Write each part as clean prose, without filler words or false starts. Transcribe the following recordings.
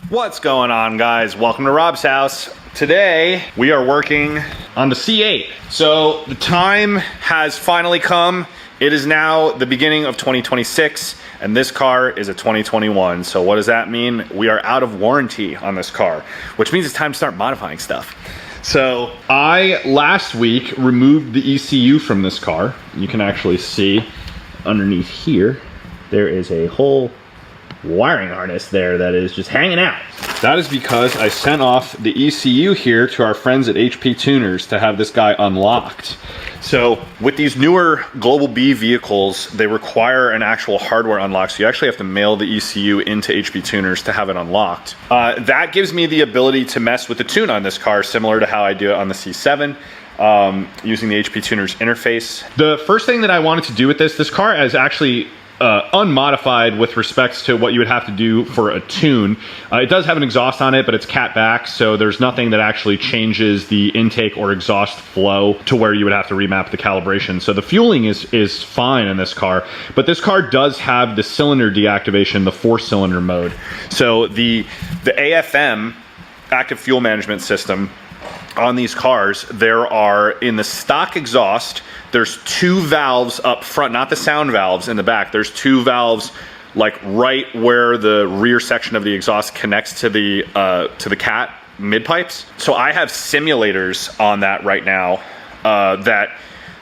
What's going on, guys? Welcome to Rob's house. Today we are working on the C8. So the time has finally come. It is now the beginning of 2026 and this car is a 2021. So what does that mean? We are out of warranty on this car, which means it's time to start modifying stuff. So I last week removed the ECU from this car. You can actually see underneath here there is a whole wiring harness there that is just hanging out. That is because I sent off the ECU here to our friends at HP Tuners to have this guy unlocked. So with these newer Global B vehicles, they require an actual hardware unlock. So you actually have to mail the ECU into HP Tuners to have it unlocked. That gives me the ability to mess with the tune on this car, similar to how I do it on the C7. Using the HP Tuners interface. The first thing that I wanted to do with this car is actually unmodified with respects to what you would have to do for a tune. It does have an exhaust on it, but it's cat back, so there's nothing that actually changes the intake or exhaust flow to where you would have to remap the calibration. So the fueling is fine in this car, but this car does have the cylinder deactivation, the 4-cylinder mode. So the AFM, active fuel management system, on these cars, there are, in the stock exhaust, there's 2 valves up front, not the sound valves in the back. There's 2 valves like right where the rear section of the exhaust connects to the cat mid pipes. So I have simulators on that right now that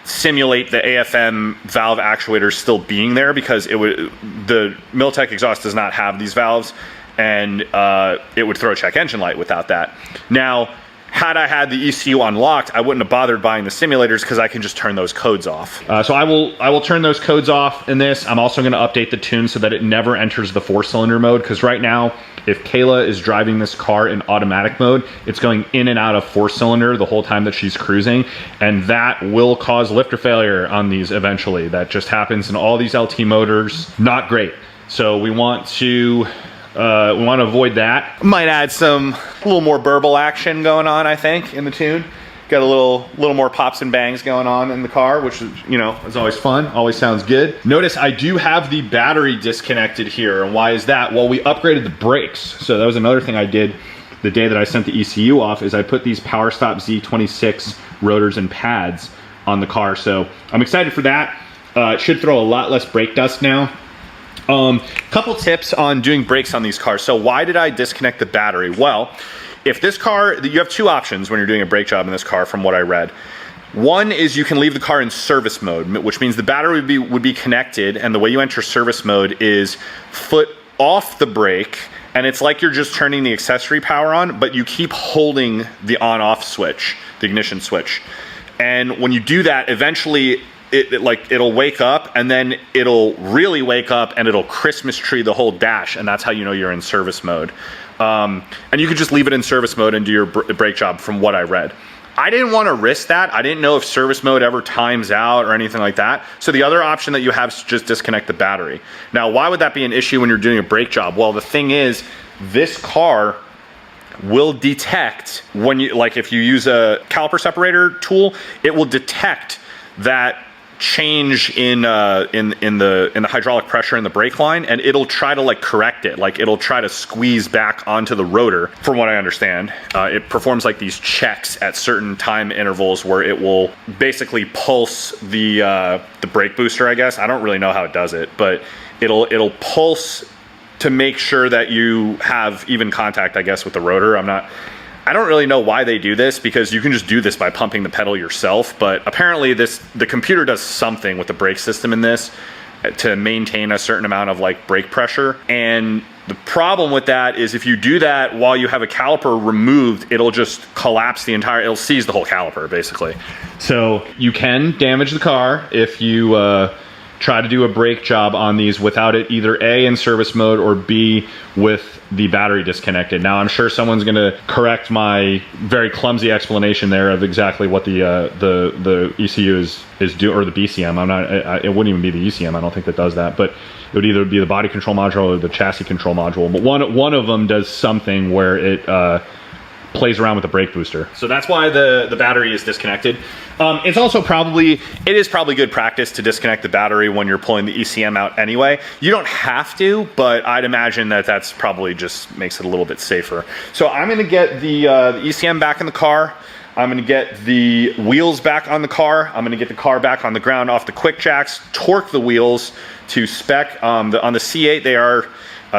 simulate the AFM valve actuators still being there, because the Militech exhaust does not have these valves, and it would throw a check engine light without that. Now, had I had the ECU unlocked, I wouldn't have bothered buying the simulators because I can just turn those codes off. So I will turn those codes off in this. I'm also going to update the tune so that it never enters the 4-cylinder mode, because right now, if Kayla is driving this car in automatic mode, it's going in and out of 4-cylinder the whole time that she's cruising, and that will cause lifter failure on these eventually. That just happens in all these LT motors. Not great. So we want to avoid that. Might add a little more burble action going on, I think, in the tune. Got a little more pops and bangs going on in the car, which is, you know, is always fun, always sounds good. Notice I do have the battery disconnected here, and why is that? Well, we upgraded the brakes. So that was another thing I did the day that I sent the ECU off, is I put these PowerStop Z26 rotors and pads on the car. So I'm excited for that. It should throw a lot less brake dust now. Couple tips on doing brakes on these cars. So why did I disconnect the battery? Well, if this car, you have 2 options when you're doing a brake job in this car from what I read. One is you can leave the car in service mode, which means the battery would be connected, and the way you enter service mode is foot off the brake, and it's like you're just turning the accessory power on, but you keep holding the on-off switch, the ignition switch. And when you do that, eventually it'll wake up, and then it'll really wake up and it'll Christmas tree the whole dash, and that's how you know you're in service mode. And you could just leave it in service mode and do your brake job from what I read. I didn't want to risk that. I didn't know if service mode ever times out or anything like that. So the other option that you have is just disconnect the battery. Now, why would that be an issue when you're doing a brake job? Well, the thing is, this car will detect when you, like if you use a caliper separator tool, it will detect that change in the hydraulic pressure in the brake line, and it'll try to like correct it. Like it'll try to squeeze back onto the rotor. From what I understand, it performs like these checks at certain time intervals where it will basically pulse the brake booster, I guess. I don't really know how it does it, but it'll pulse to make sure that you have even contact, I guess, with the rotor. I don't really know why they do this, because you can just do this by pumping the pedal yourself, but apparently the computer does something with the brake system in this to maintain a certain amount of like brake pressure. And the problem with that is if you do that while you have a caliper removed, it'll just collapse it'll seize the whole caliper basically. So you can damage the car if you try to do a brake job on these without it either A, in service mode, or B, with the battery disconnected. Now, I'm sure someone's gonna correct my very clumsy explanation there of exactly what the ECU is doing, or the BCM. It wouldn't even be the ECM, I don't think, that does that, but it would either be the body control module or the chassis control module. But one of them does something where it plays around with the brake booster. So that's why the battery is disconnected. It's also probably good practice to disconnect the battery when you're pulling the ECM out anyway. You don't have to, but I'd imagine that that's probably just makes it a little bit safer. So I'm gonna get the ECM back in the car. I'm gonna get the wheels back on the car. I'm gonna get the car back on the ground off the quick jacks, torque the wheels to spec. On the C8,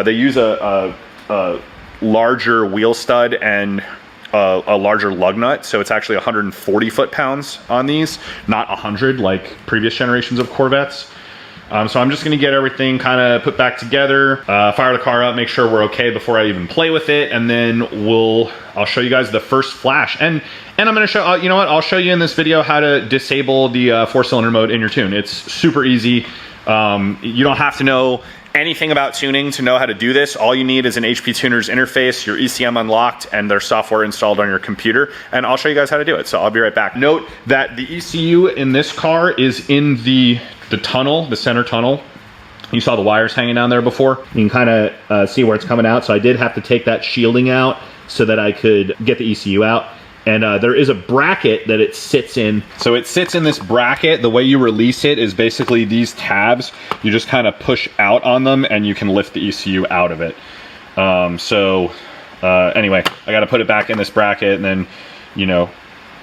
they use a larger wheel stud and a larger lug nut, so it's actually 140 foot-pounds on these, not 100 like previous generations of Corvettes. So I'm just gonna get everything kind of put back together, fire the car up, make sure we're okay before I even play with it, and then I'll show you guys the first flash. And I'm gonna show, you know what, I'll show you in this video how to disable the 4-cylinder mode in your tune. It's super easy. You don't have to know anything about tuning to know how to do this. All you need is an HP Tuner's interface, your ECM unlocked, and their software installed on your computer, and I'll show you guys how to do it. So I'll be right back. Note that the ECU in this car is in the tunnel, the center tunnel. You saw the wires hanging down there before. You can kind of see where it's coming out. So I did have to take that shielding out so that I could get the ECU out. And there is a bracket that it sits in. So it sits in this bracket. The way you release it is basically these tabs. You just kind of push out on them and you can lift the ECU out of it. Anyway, I got to put it back in this bracket and then, you know,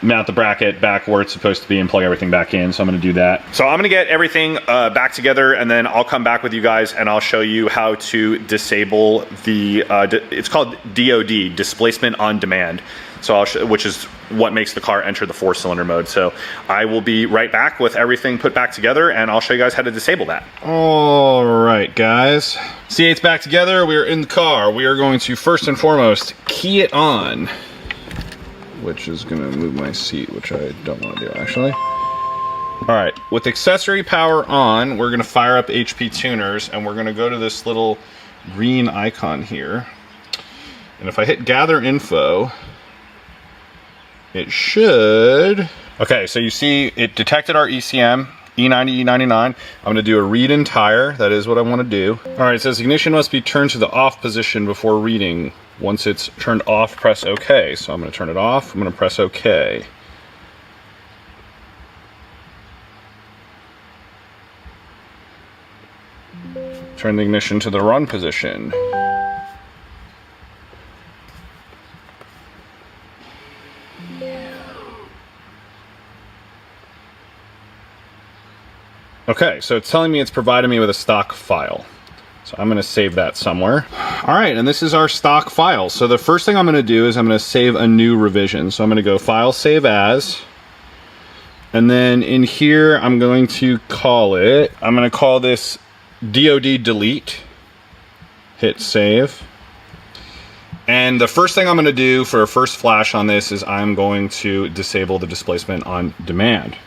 mount the bracket back where it's supposed to be and plug everything back in. So I'm going to do that. So I'm going to get everything back together, and then I'll come back with you guys and I'll show you how to disable the, it's called DOD, displacement on demand. So which is what makes the car enter the 4-cylinder mode. So I will be right back with everything put back together, and I'll show you guys how to disable that. All right, guys. C8's back together. We are in the car. We are going to first and foremost key it on, which is gonna move my seat, which I don't want to do actually. All right, with accessory power on, we're gonna fire up HP Tuners, and we're gonna go to this little green icon here. And if I hit gather info, it should, okay, so you see it detected our ECM, E90, E99. I'm gonna do a read entire, that is what I wanna do. All right, it says ignition must be turned to the off position before reading. Once it's turned off, press OK. So I'm gonna turn it off, I'm gonna press OK. Turn the ignition to the run position. Okay, so it's telling me it's providing me with a stock file. So I'm gonna save that somewhere. All right, and this is our stock file. So the first thing I'm gonna do is I'm gonna save a new revision. So I'm gonna go File, Save As. And then in here, I'm going to call it, I'm gonna call this DOD Delete. Hit Save. And the first thing I'm gonna do for a first flash on this is I'm going to disable the displacement on demand.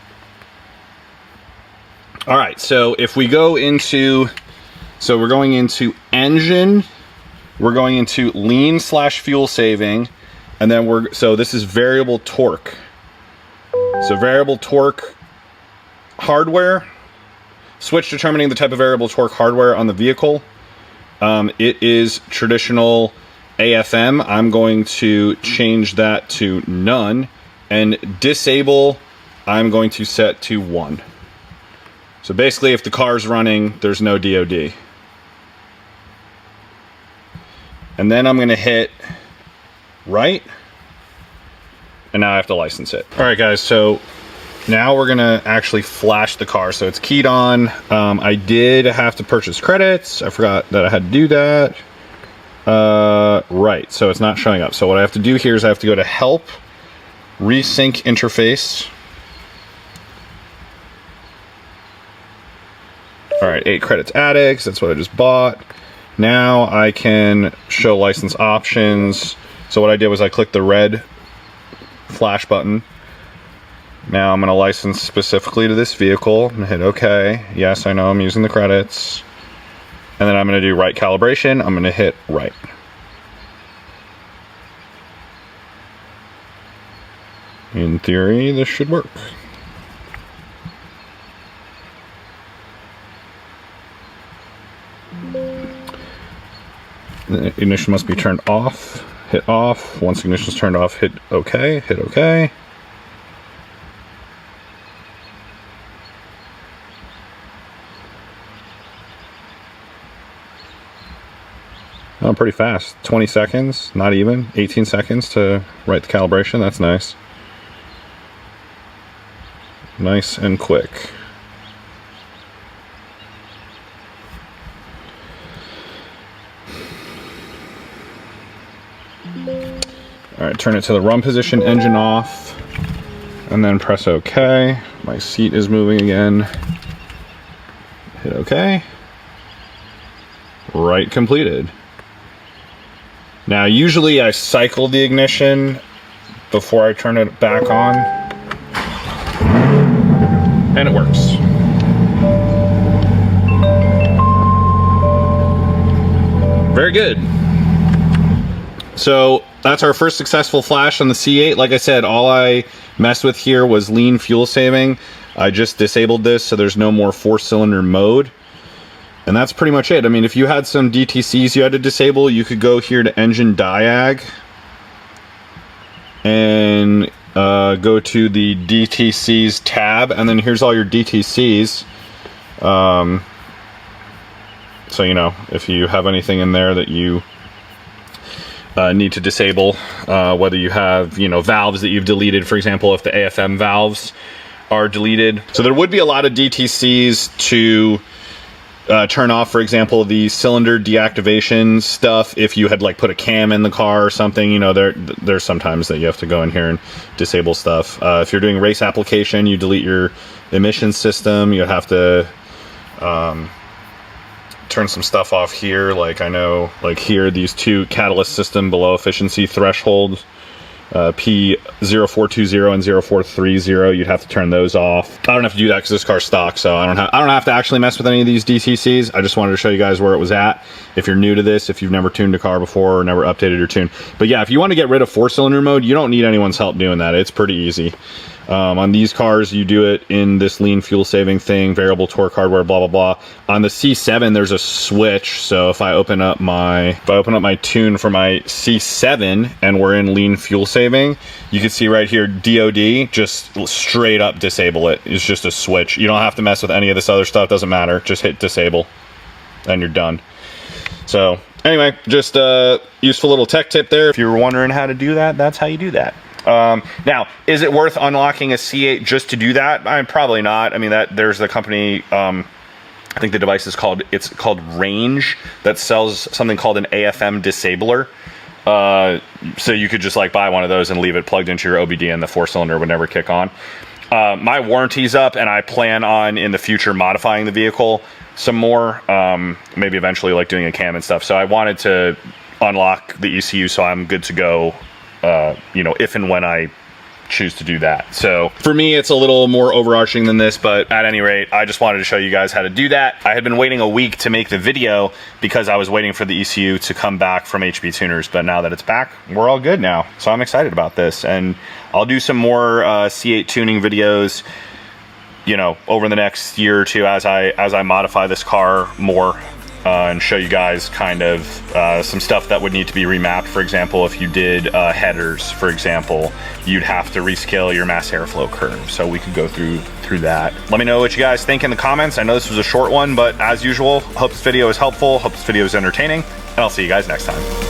All right, so if we go into, so we're going into engine, we're going into lean/fuel saving, and then so this is variable torque. So variable torque hardware, switch determining the type of variable torque hardware on the vehicle. It is traditional AFM. I'm going to change that to none, and disable, I'm going to set to 1. So basically, if the car's running, there's no DOD. And then I'm gonna hit right, and now I have to license it. All right, guys, so now we're gonna actually flash the car. So it's keyed on. I did have to purchase credits. I forgot that I had to do that. Right, so it's not showing up. So what I have to do here is I have to go to Help, Resync Interface. All right, 8 credits addicts, that's what I just bought. Now I can show license options. So what I did was I clicked the red flash button. Now I'm gonna license specifically to this vehicle. I'm gonna hit OK. Yes, I know I'm using the credits. And then I'm gonna do right calibration. I'm gonna hit right. In theory, this should work. The ignition must be turned off. hit off. Once ignition's turned off, hit OK, hit OK. Oh, pretty fast. 20 seconds, not even. 18 seconds to write the calibration. That's nice. Nice and quick. All right, turn it to the run position, engine off, and then press OK. My seat is moving again. Hit OK. Right completed. Now, usually I cycle the ignition before I turn it back on, and it works. Very good. So that's our first successful flash on the C8. Like I said, all I messed with here was lean fuel saving. I just disabled this so there's no more 4-cylinder mode. And that's pretty much it. I mean, if you had some DTCs you had to disable, you could go here to engine diag and go to the DTCs tab, and then here's all your DTCs. So, you know, if you have anything in there that you need to disable, whether you have, you know, valves that you've deleted, for example, if the AFM valves are deleted. So there would be a lot of DTCs to turn off, for example, the cylinder deactivation stuff. If you had like put a cam in the car or something, you know, there's sometimes that you have to go in here and disable stuff. If you're doing race application, you delete your emission system. You have to turn some stuff off here. Like I know, like here, these two catalyst system below efficiency thresholds, P0420 and 0430, you'd have to turn those off. I don't have to do that because this car's stock, so I don't have to actually mess with any of these DTCs. I just wanted to show you guys where it was at. If you're new to this, if you've never tuned a car before or never updated your tune. But yeah, if you want to get rid of 4-cylinder mode, you don't need anyone's help doing that. It's pretty easy. On these cars, you do it in this lean fuel saving thing, variable torque hardware, blah, blah, blah. On the C7, there's a switch. So if I open up my tune for my C7 and we're in lean fuel saving, you can see right here, DOD, just straight up disable it. It's just a switch. You don't have to mess with any of this other stuff. Doesn't matter. Just hit disable and you're done. So anyway, just a useful little tech tip there. If you were wondering how to do that, that's how you do that. Now, is it worth unlocking a C8 just to do that? Probably not. I mean, there's the company, I think the device is called Range, that sells something called an AFM disabler. So you could just like buy one of those and leave it plugged into your OBD and the 4-cylinder would never kick on. My warranty's up and I plan on in the future modifying the vehicle some more, maybe eventually like doing a cam and stuff. So I wanted to unlock the ECU so I'm good to go, you know, if and when I choose to do that. So for me, it's a little more overarching than this, but at any rate, I just wanted to show you guys how to do that. I had been waiting a week to make the video because I was waiting for the ECU to come back from HB Tuners, but now that it's back, we're all good now. So I'm excited about this, and I'll do some more C8 tuning videos, you know, over the next year or two as I modify this car more. And show you guys kind of some stuff that would need to be remapped. For example, if you did headers, for example, you'd have to rescale your mass airflow curve. So we could go through that. Let me know what you guys think in the comments. I know this was a short one, but as usual, hope this video is helpful, hope this video is entertaining, and I'll see you guys next time.